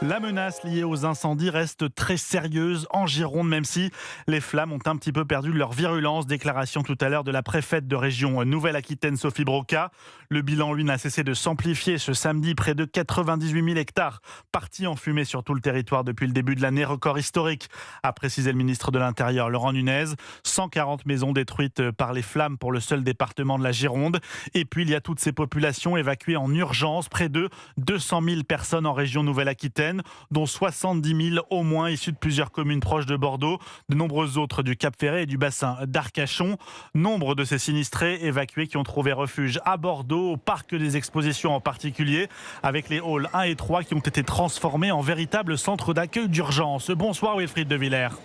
La menace liée aux incendies reste très sérieuse en Gironde, même si les flammes ont un petit peu perdu de leur virulence. Déclaration tout à l'heure de la préfète de région Nouvelle-Aquitaine, Sophie Broca. Le bilan, lui, n'a cessé de s'amplifier ce samedi. Près de 98 000 hectares partis en fumée sur tout le territoire depuis le début de l'année. Record historique, a précisé le ministre de l'Intérieur, Laurent Nunez. 140 maisons détruites par les flammes pour le seul département de la Gironde. Et puis, il y a toutes ces populations évacuées en urgence. Près de 200 000 personnes en région Nouvelle-Aquitaine, dont 70 000 au moins issus de plusieurs communes proches de Bordeaux, de nombreux autres du Cap-Ferret et du bassin d'Arcachon. Nombre de ces sinistrés évacués qui ont trouvé refuge à Bordeaux, au parc des expositions en particulier, avec les halls 1 et 3 qui ont été transformés en véritables centres d'accueil d'urgence. Bonsoir Wilfried de Villers.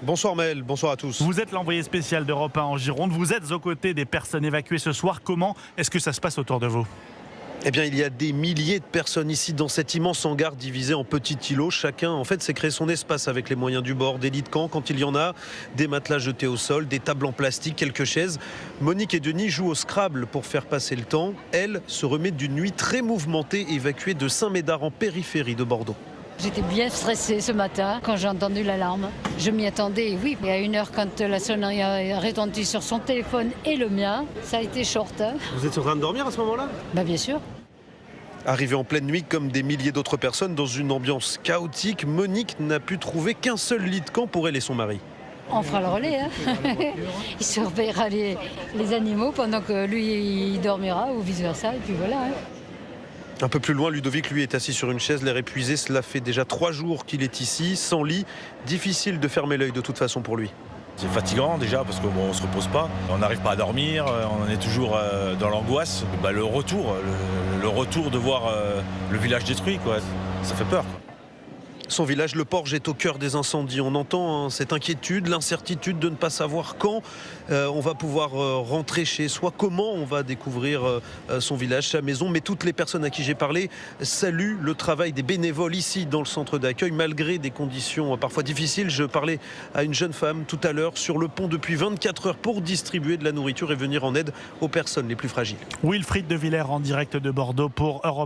Bonsoir Maël, bonsoir à tous. Vous êtes l'envoyé spécial d'Europe 1 en Gironde, vous êtes aux côtés des personnes évacuées ce soir. Comment est-ce que ça se passe autour de vous ? Eh bien, il y a des milliers de personnes ici dans cet immense hangar divisé en petits îlots. Chacun, en fait, s'est créé son espace avec les moyens du bord, des lits de camp quand il y en a, des matelas jetés au sol, des tables en plastique, quelques chaises. Monique et Denis jouent au Scrabble pour faire passer le temps. Elle se remet d'une nuit très mouvementée, évacuée de Saint-Médard en périphérie de Bordeaux. J'étais bien stressée ce matin quand j'ai entendu l'alarme. Je m'y attendais, oui. Et à 1h, quand la sonnerie a retenti sur son téléphone et le mien, ça a été short. Vous êtes en train de dormir à ce moment-là ? Bien sûr. Arrivée en pleine nuit comme des milliers d'autres personnes dans une ambiance chaotique, Monique n'a pu trouver qu'un seul lit de camp pour elle et son mari. On fera le relais. Il surveillera les animaux pendant que lui, il dormira ou vice-versa. Et puis voilà. Un peu plus loin, Ludovic, lui, est assis sur une chaise, l'air épuisé. Cela fait déjà 3 jours qu'il est ici, sans lit. Difficile de fermer l'œil de toute façon pour lui. C'est fatigant déjà parce qu'on ne se repose pas, on n'arrive pas à dormir, on est toujours dans l'angoisse. Le retour de voir le village détruit, quoi, ça fait peur. Son village, le Porge, est au cœur des incendies. On entend cette inquiétude, l'incertitude de ne pas savoir quand on va pouvoir rentrer chez soi, comment on va découvrir son village, sa maison. Mais toutes les personnes à qui j'ai parlé saluent le travail des bénévoles ici dans le centre d'accueil, malgré des conditions parfois difficiles. Je parlais à une jeune femme tout à l'heure sur le pont depuis 24 heures pour distribuer de la nourriture et venir en aide aux personnes les plus fragiles. Wilfried de Villers en direct de Bordeaux pour Europe 1.